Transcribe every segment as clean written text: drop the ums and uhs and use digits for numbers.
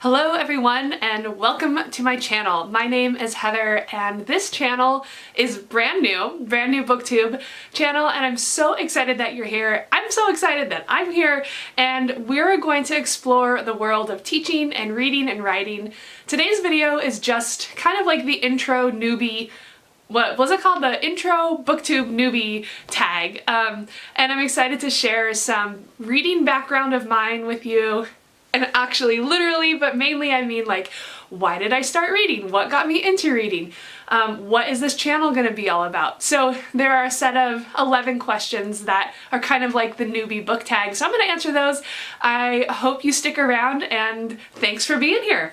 Hello everyone and welcome to my channel. My name is Heather and this channel is brand new Booktube channel, and I'm so excited that you're here. I'm so excited that I'm here, and we're going to explore the world of teaching and reading and writing. Today's video is just kind of like the intro newbie, what was it called? The intro Booktube Newbie Tag. And I'm excited to share some reading background of mine with you. And actually, literally, but mainly I mean like, why did I start reading? What got me into reading? What is this channel going to be all about? So there are a set of 11 questions that are kind of like the newbie book tag. So I'm going to answer those. I hope you stick around, and thanks for being here.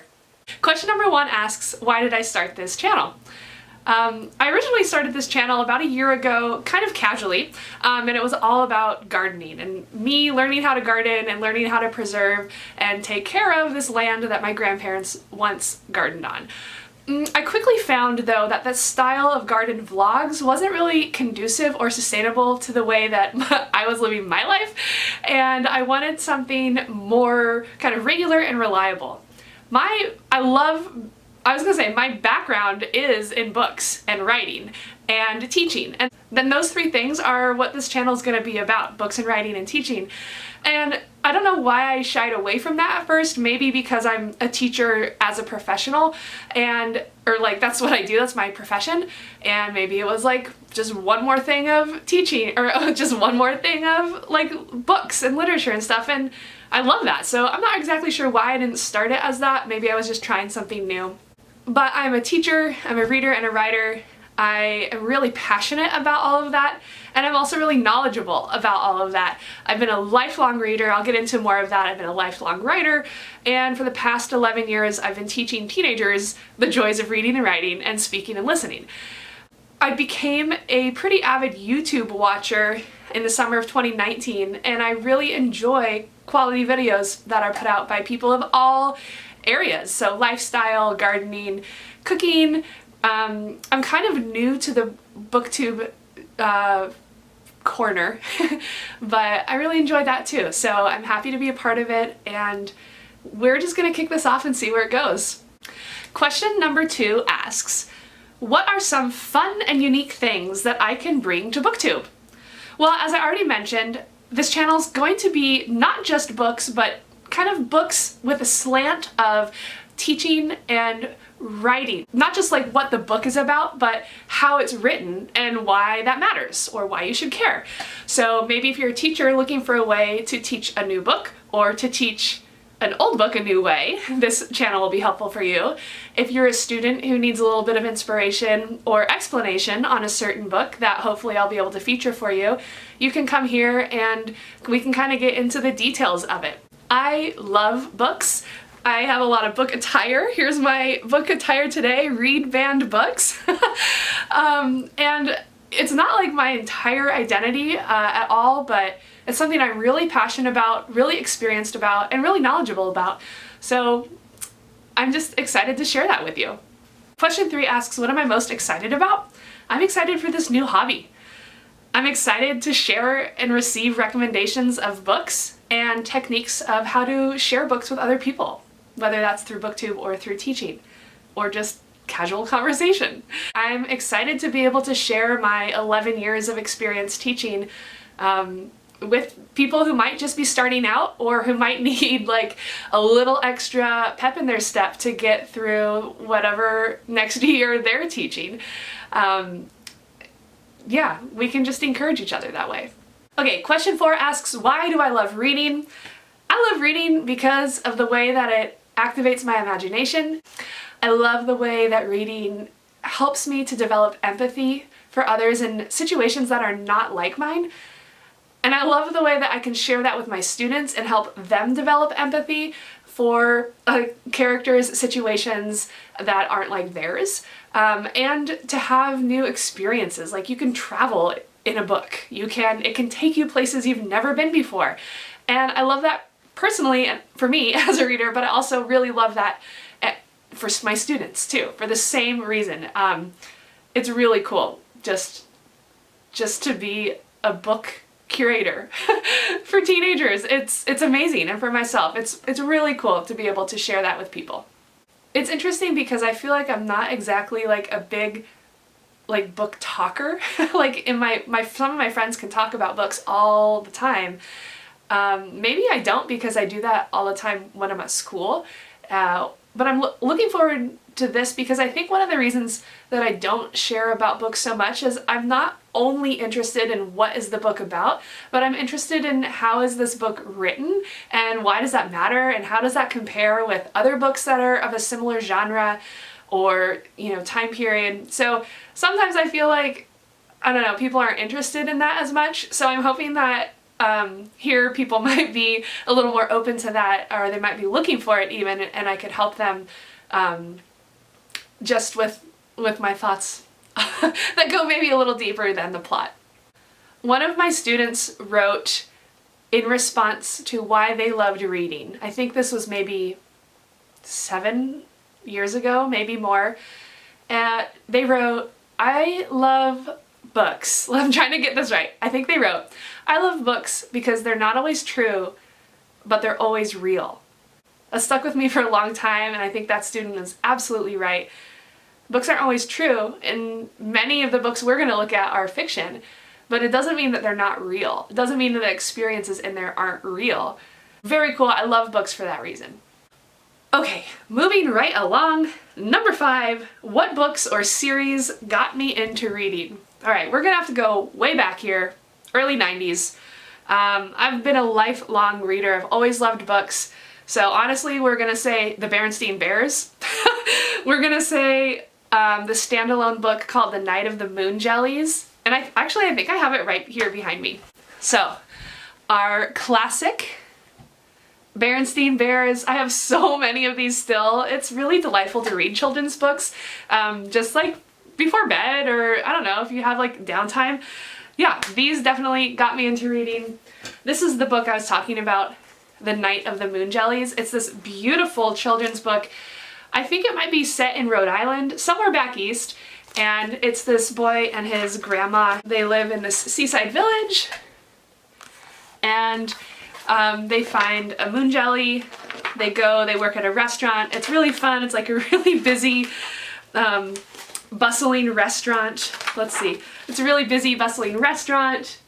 Question number 1 asks, why did I start this channel? I originally started this channel about a year ago, kind of casually, and it was all about gardening and me learning how to garden and learning how to preserve and take care of this land that my grandparents once gardened on. I quickly found, though, that the style of garden vlogs wasn't really conducive or sustainable to the way that I was living my life, and I wanted something more kind of regular and reliable. I was gonna say, my background is in books and writing and teaching, and then those three things are what this channel is gonna be about: books and writing and teaching. And I don't know why I shied away from that at first, maybe because I'm a teacher as a professional, or like that's what I do, that's my profession, and maybe it was like just one more thing of teaching, or just one more thing of like books and literature and stuff, and I love that. So I'm not exactly sure why I didn't start it as that. Maybe I was just trying something new. But I'm a teacher, I'm a reader and a writer. I am really passionate about all of that, and I'm also really knowledgeable about all of that. I've been a lifelong reader, I'll get into more of that. I've been a lifelong writer, and for the past 11 years I've been teaching teenagers the joys of reading and writing and speaking and listening. I became a pretty avid YouTube watcher in the summer of 2019, and I really enjoy quality videos that are put out by people of all areas. So lifestyle, gardening, cooking. I'm kind of new to the Booktube Corner, but I really enjoy that too. So I'm happy to be a part of it, and we're just gonna kick this off and see where it goes. Question number 2 asks, what are some fun and unique things that I can bring to Booktube? Well, as I already mentioned, this channel is going to be not just books, but kind of books with a slant of teaching and writing. Not just like what the book is about, but how it's written and why that matters, or why you should care. So maybe if you're a teacher looking for a way to teach a new book, or to teach an old book a new way, this channel will be helpful for you. If you're a student who needs a little bit of inspiration or explanation on a certain book that hopefully I'll be able to feature for you, you can come here and we can kind of get into the details of it. I love books. I have a lot of book attire. Here's my book attire today, Read Banned Books. And it's not like my entire identity at all, but it's something I'm really passionate about, really experienced about, and really knowledgeable about. So I'm just excited to share that with you. Question 3 asks, what am I most excited about? I'm excited for this new hobby. I'm excited to share and receive recommendations of books and techniques of how to share books with other people, whether that's through Booktube or through teaching, or just casual conversation. I'm excited to be able to share my 11 years of experience teaching with people who might just be starting out, or who might need like a little extra pep in their step to get through whatever next year they're teaching. Yeah, we can just encourage each other that way. Okay, question 4 asks, why do I love reading? I love reading because of the way that it activates my imagination. I love the way that reading helps me to develop empathy for others in situations that are not like mine. And I love the way that I can share that with my students and help them develop empathy for characters, situations that aren't like theirs, and to have new experiences. Like, you can travel in a book. It can take you places you've never been before. And I love that personally, and for me as a reader, but I also really love that for my students too, for the same reason. It's really cool just to be a book curator for teenagers. It's amazing, and for myself, it's really cool to be able to share that with people. It's interesting because I feel like I'm not exactly like a big like book talker. Like in some of my friends can talk about books all the time. Maybe I don't because I do that all the time when I'm at school. But I'm looking forward to this because I think one of the reasons that I don't share about books so much is I'm not only interested in what is the book about, but I'm interested in how is this book written and why does that matter and how does that compare with other books that are of a similar genre or, you know, time period. So sometimes I feel like, I don't know, people aren't interested in that as much. So I'm hoping that here people might be a little more open to that, or they might be looking for it even, and I could help them just with my thoughts that go maybe a little deeper than the plot. One of my students wrote in response to why they loved reading. I think this was maybe 7 years ago, maybe more. They wrote, "I love books." I'm trying to get this right. I think they wrote, "I love books because they're not always true, but they're always real." That stuck with me for a long time, and I think that student is absolutely right. Books aren't always true, and many of the books we're going to look at are fiction, but it doesn't mean that they're not real. It doesn't mean that the experiences in there aren't real. Very cool. I love books for that reason. Okay, moving right along. Number 5, what books or series got me into reading? All right, we're gonna have to go way back here, early 90s. I've been a lifelong reader. I've always loved books. So honestly, we're gonna say the Berenstain Bears. We're gonna say the standalone book called The Night of the Moon Jellies. And I think I have it right here behind me. So, our classic Berenstain Bears. I have so many of these still. It's really delightful to read children's books, just like before bed, or I don't know, if you have like downtime. Yeah, these definitely got me into reading. This is the book I was talking about, The Night of the Moon Jellies. It's this beautiful children's book. I think it might be set in Rhode Island, somewhere back east, and it's this boy and his grandma. They live in this seaside village, and they find a moon jelly. They work at a restaurant. It's really fun. It's like a really busy, bustling restaurant. Let's see. It's a really busy, bustling restaurant.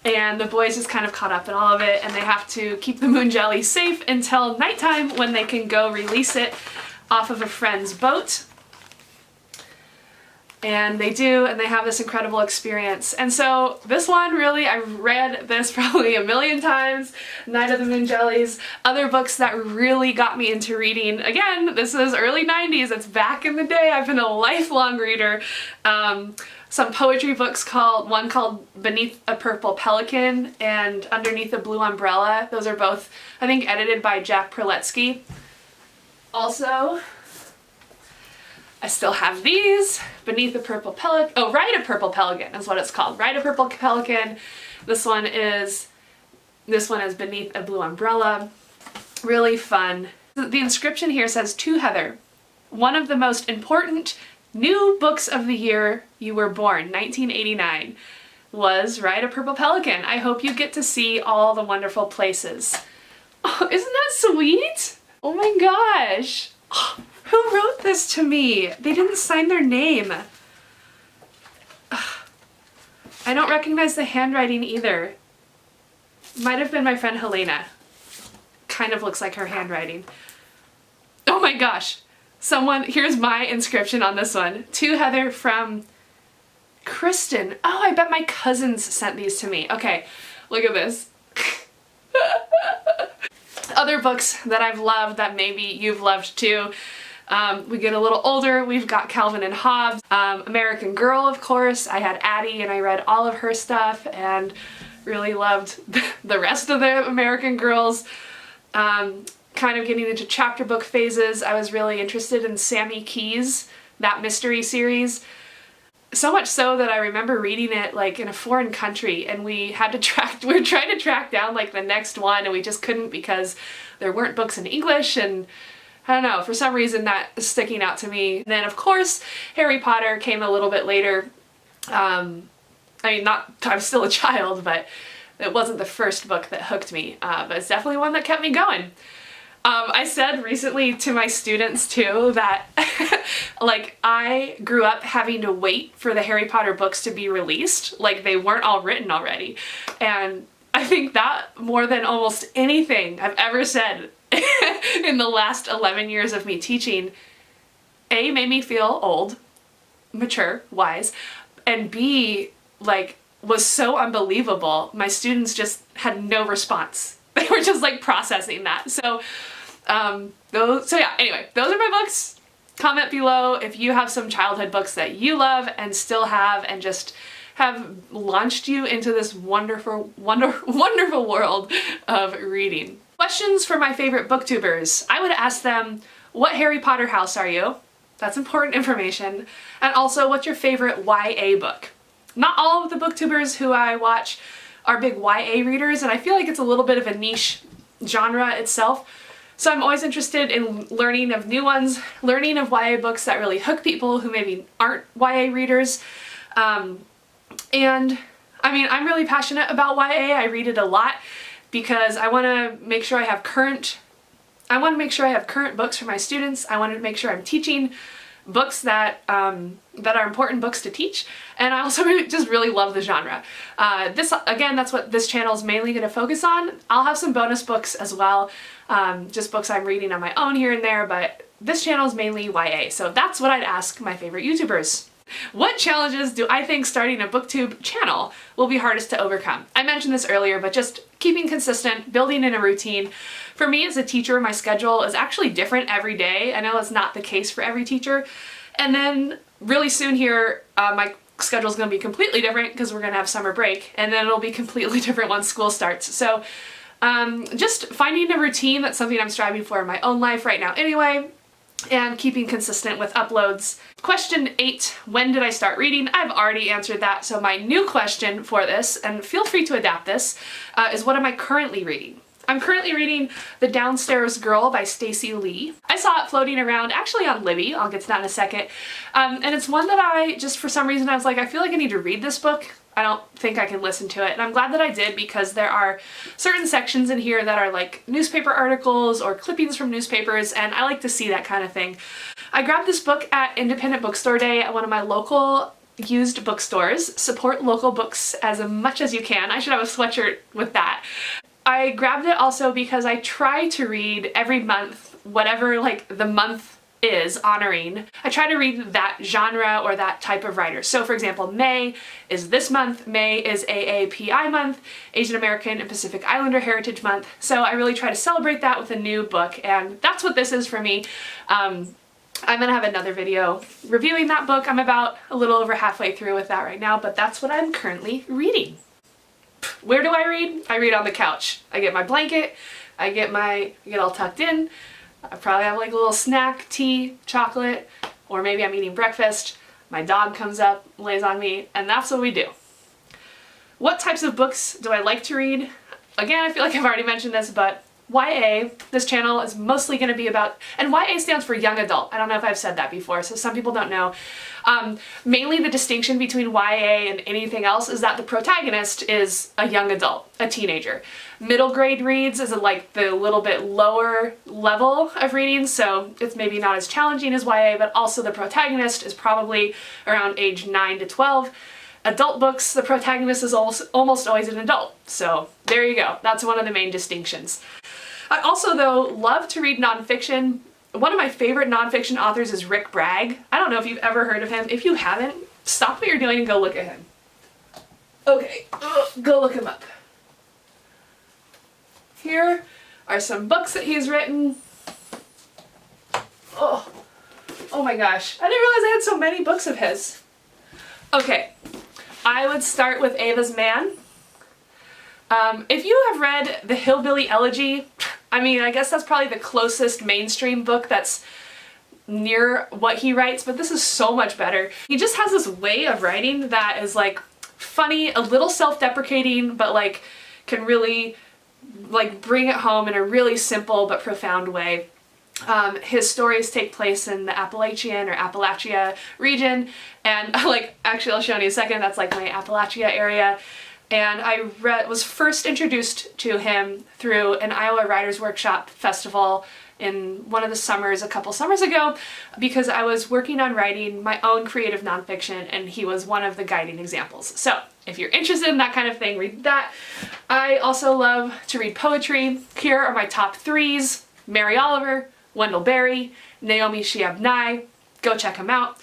And the boys just kind of caught up in all of it, and they have to keep the moon jelly safe until nighttime when they can go release it off of a friend's boat. And they do, and they have this incredible experience. And so this one, really, I've read this probably a million times, Night of the Moon Jellies. Other books that really got me into reading, again, this is early 90s, it's back in the day, I've been a lifelong reader. Some poetry books one called Beneath a Purple Pelican and Underneath a Blue Umbrella. Those are both, I think, edited by Jack Perletsky. Also, I still have these. Beneath a Purple Pelican. Oh, Ride a Purple Pelican is what it's called. Ride a Purple Pelican. This one is Beneath a Blue Umbrella. Really fun. The inscription here says, "To Heather, one of the most important new books of the year you were born, 1989, was Ride a Purple Pelican. I hope you get to see all the wonderful places." Oh, isn't that sweet? Oh my gosh. Oh, who wrote this to me? They didn't sign their name. Ugh. I don't recognize the handwriting either. Might have been my friend Helena. Kind of looks like her handwriting. Oh my gosh. Here's my inscription on this one. To Heather from Kristen. Oh, I bet my cousins sent these to me. Okay, look at this. Other books that I've loved that maybe you've loved too. We get a little older, we've got Calvin and Hobbes. American Girl, of course. I had Addie and I read all of her stuff and really loved the rest of the American Girls. Kind of getting into chapter book phases, I was really interested in Sammy Keyes, that mystery series. So much so that I remember reading it like in a foreign country, and we were trying to track down like the next one, and we just couldn't because there weren't books in English, and I don't know, for some reason that is sticking out to me. And then of course Harry Potter came a little bit later. I mean, not, I'm still a child, but it wasn't the first book that hooked me, but it's definitely one that kept me going. I said recently to my students too that like I grew up having to wait for the Harry Potter books to be released, like they weren't all written already. And I think that more than almost anything I've ever said in the last 11 years of me teaching, A, made me feel old, mature, wise, and B, like was so unbelievable. My students just had no response. They were just like processing that. So yeah, anyway, those are my books. Comment below if you have some childhood books that you love and still have and just have launched you into this wonderful world of reading. Questions for my favorite booktubers. I would ask them, what Harry Potter house are you? That's important information. And also, what's your favorite YA book? Not all of the booktubers who I watch are big YA readers, and I feel like it's a little bit of a niche genre itself. So I'm always interested in learning of new ones, learning of YA books that really hook people who maybe aren't YA readers. And I mean, I'm really passionate about YA. I read it a lot because I want to make sure I have current books for my students. I want to make sure I'm teaching books that are important books to teach, and I also just really love the genre. Again, that's what this channel is mainly going to focus on. I'll have some bonus books as well, just books I'm reading on my own here and there, but this channel is mainly YA, so that's what I'd ask my favorite YouTubers. What challenges do I think starting a booktube channel will be hardest to overcome? I mentioned this earlier, but just keeping consistent, building in a routine. For me as a teacher, my schedule is actually different every day. I know that's not the case for every teacher. And then really soon here, my schedule is going to be completely different because we're going to have summer break, and then it'll be completely different once school starts. So just finding a routine, that's something I'm striving for in my own life right now anyway, and keeping consistent with uploads. Question 8, when did I start reading? I've already answered that, so my new question for this, and feel free to adapt this, is what am I currently reading? I'm currently reading The Downstairs Girl by Stacey Lee. I saw it floating around actually on Libby, I'll get to that in a second, and it's one that I just for some reason I was like, I feel like I need to read this book. I don't think I can listen to it, and I'm glad that I did because there are certain sections in here that are like newspaper articles or clippings from newspapers, and I like to see that kind of thing. I grabbed this book at Independent Bookstore Day at one of my local used bookstores. Support local books as much as you can. I should have a sweatshirt with that. I grabbed it also because I try to read every month, whatever like the month is honoring. I try to read that genre or that type of writer. So for example, May is this month. May is AAPI month, Asian American and Pacific Islander Heritage Month. So I really try to celebrate that with a new book, and that's what this is for me. I'm gonna have another video reviewing that book. I'm about a little over halfway through with that right now, but that's what I'm currently reading. Where do I read? I read on the couch. I get my blanket, I get all tucked in. I probably have like a little snack, tea, chocolate, or maybe I'm eating breakfast. My dog comes up, lays on me, and that's what we do. What types of books do I like to read? Again, I feel like I've already mentioned this, but YA, this channel is mostly going to be about, and YA stands for young adult. I don't know if I've said that before, so some people don't know. Mainly the distinction between YA and anything else is that the protagonist is a young adult, a teenager. Middle grade reads is like the little bit lower level of reading, so it's maybe not as challenging as YA, but also the protagonist is probably around age 9 to 12. Adult books, the protagonist is almost always an adult. So there you go. That's one of the main distinctions. I also, though, love to read nonfiction. One of my favorite nonfiction authors is Rick Bragg. I don't know if you've ever heard of him. If you haven't, stop what you're doing and go look at him. Okay, go look him up. Here are some books that he's written. Oh my gosh. I didn't realize I had so many books of his. Okay, I would start with Ava's Man. If you have read The Hillbilly Elegy, I mean, I guess that's probably the closest mainstream book that's near what he writes, but this is so much better. He just has this way of writing that is like funny, a little self-deprecating, but like can really like bring it home in a really simple but profound way. His stories take place in the Appalachian or Appalachia region, and like, actually I'll show you in a second, that's like my Appalachia area. And I was first introduced to him through an Iowa Writers Workshop festival in one of the summers a couple summers ago, because I was working on writing my own creative nonfiction and he was one of the guiding examples. So if you're interested in that kind of thing, read that. I also love to read poetry. Here are my top threes: Mary Oliver, Wendell Berry, Naomi Shihab Nye. Go check them out.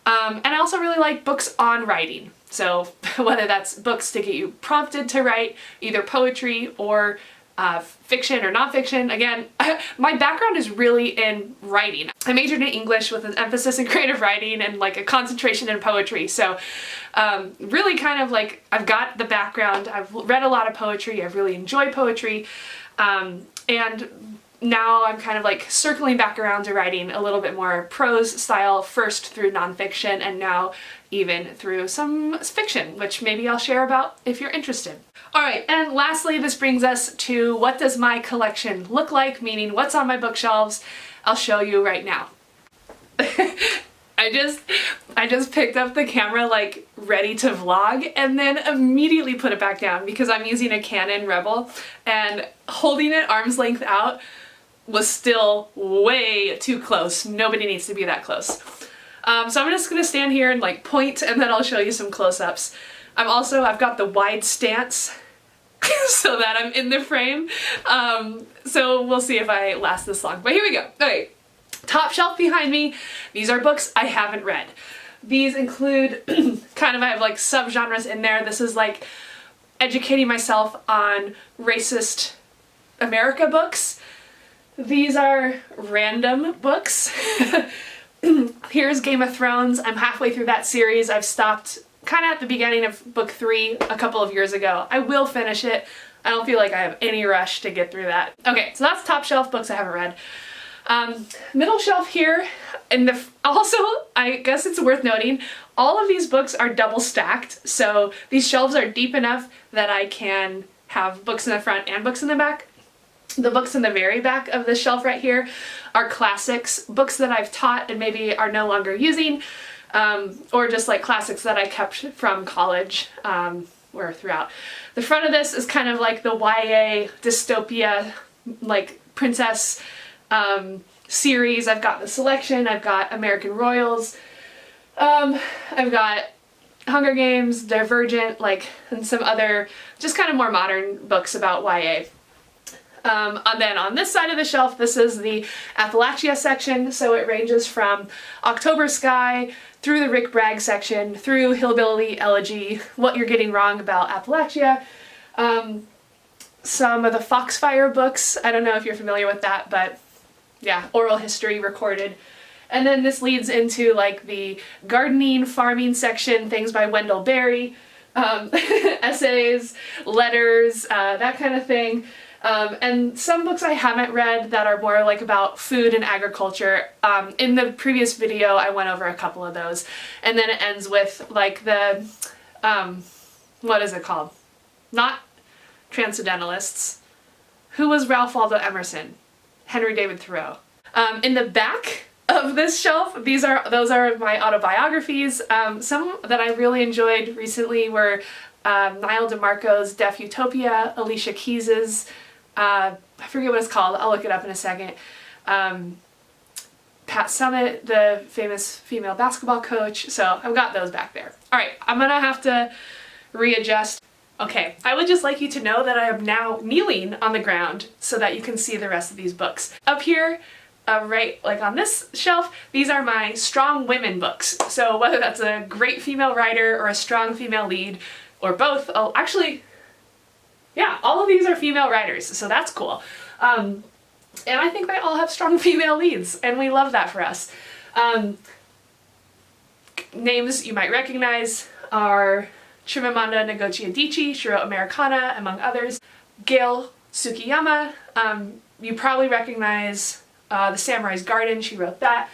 And I also really like books on writing. So whether that's books to get you prompted to write, either poetry or fiction or nonfiction. Again, my background is really in writing. I majored in English with an emphasis in creative writing and like a concentration in poetry. So really kind of like, I've got the background. I've read a lot of poetry. I've really enjoyed poetry. And now I'm kind of like circling back around to writing a little bit more prose style, first through nonfiction and now even through some fiction, which maybe I'll share about if you're interested. Alright, and lastly, this brings us to what does my collection look like, meaning what's on my bookshelves. I'll show you right now. I just picked up the camera like ready to vlog and then immediately put it back down because I'm using a Canon Rebel, and holding it arm's length out was still way too close. Nobody needs to be that close. So I'm just gonna stand here and like point, and then I'll show you some close-ups. I've got the wide stance so that I'm in the frame. So we'll see if I last this long, but here we go. Okay, top shelf behind me. These are books I haven't read. These include kind of, I have like subgenres in there. This is like educating myself on racist America books. These are random books. Here's Game of Thrones. I'm halfway through that series. I've stopped kind of at the beginning of book 3 a couple of years ago. I will finish it. I don't feel like I have any rush to get through that. Okay, so that's top shelf books I haven't read. Middle shelf here, and also, I guess it's worth noting, all of these books are double stacked, so these shelves are deep enough that I can have books in the front and books in the back. The books in the very back of this shelf right here are classics, books that I've taught and maybe are no longer using, or just like classics that I kept from college or throughout. The front of this is kind of like the YA dystopia, like princess series. I've got The Selection, I've got American Royals, I've got Hunger Games, Divergent, like, and some other just kind of more modern books about YA. And then on this side of the shelf, this is the Appalachia section, so it ranges from October Sky through the Rick Bragg section, through Hillbilly Elegy, What You're Getting Wrong About Appalachia, some of the Foxfire books. I don't know if you're familiar with that, but yeah, oral history recorded. And then this leads into like the gardening, farming section, things by Wendell Berry, essays, letters, that kind of thing. And some books I haven't read that are more like about food and agriculture. In the previous video I went over a couple of those. And then it ends with like the, what is it called? Not Transcendentalists. Who was Ralph Waldo Emerson? Henry David Thoreau. In the back of this shelf, those are my autobiographies. Some that I really enjoyed recently were Niall DeMarco's Deaf Utopia, Alicia Keys's, I forget what it's called, I'll look it up in a second. Pat Summitt, the famous female basketball coach, so I've got those back there. Alright, I'm gonna have to readjust. Okay, I would just like you to know that I am now kneeling on the ground so that you can see the rest of these books. Up here, right like on this shelf, these are my strong women books. So whether that's a great female writer or a strong female lead, or both. Oh, actually, yeah, all of these are female writers, so that's cool. And I think they all have strong female leads, and we love that for us. Names you might recognize are Chimamanda Ngozi Adichie, she wrote Americana, among others. Gail Tsukiyama, you probably recognize The Samurai's Garden, she wrote that.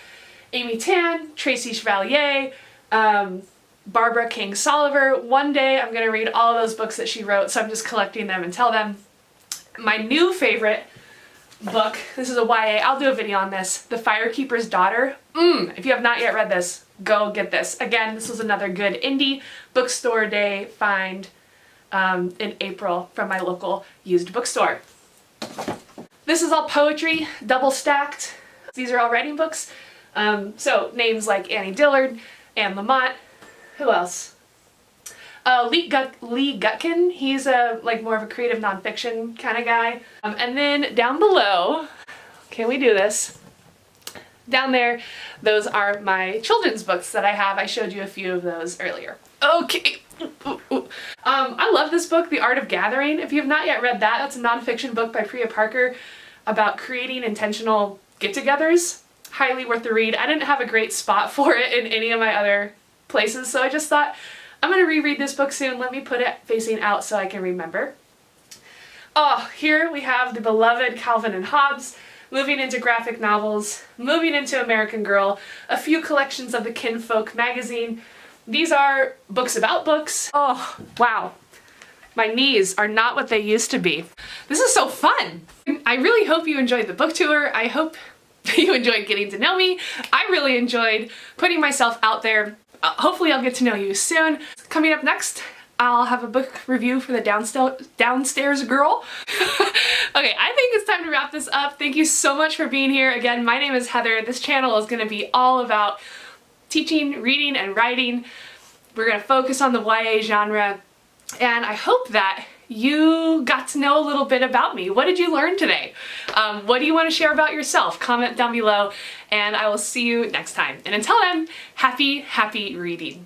Amy Tan, Tracy Chevalier, Barbara King Soliver. One day I'm going to read all of those books that she wrote, so I'm just collecting them and tell them. My new favorite book. This is a YA. I'll do a video on this. The Firekeeper's Daughter. If you have not yet read this, go get this. Again, this was another good indie bookstore day find in April from my local used bookstore. This is all poetry, double stacked. These are all writing books. So names like Annie Dillard, Anne Lamott. Who else? Lee Gutkin. He's like more of a creative nonfiction kind of guy. And then down below, can we do this? Down there, those are my children's books that I have. I showed you a few of those earlier. Okay. I love this book, The Art of Gathering. If you have not yet read that, that's a nonfiction book by Priya Parker about creating intentional get-togethers. Highly worth the read. I didn't have a great spot for it in any of my other places, so I just thought, I'm going to reread this book soon. Let me put it facing out so I can remember. Oh, here we have the beloved Calvin and Hobbes, moving into graphic novels, moving into American Girl, a few collections of the Kinfolk magazine. These are books about books. Oh, wow. My knees are not what they used to be. This is so fun. I really hope you enjoyed the book tour. I hope you enjoyed getting to know me. I really enjoyed putting myself out there. Hopefully I'll get to know you soon. Coming up next, I'll have a book review for the downstairs girl. Okay, I think it's time to wrap this up. Thank you so much for being here. Again, my name is Heather. This channel is going to be all about teaching, reading, and writing. We're going to focus on the YA genre, and I hope that you got to know a little bit about me. What did you learn today? What do you want to share about yourself? Comment down below, and I will see you next time. And until then, happy reading.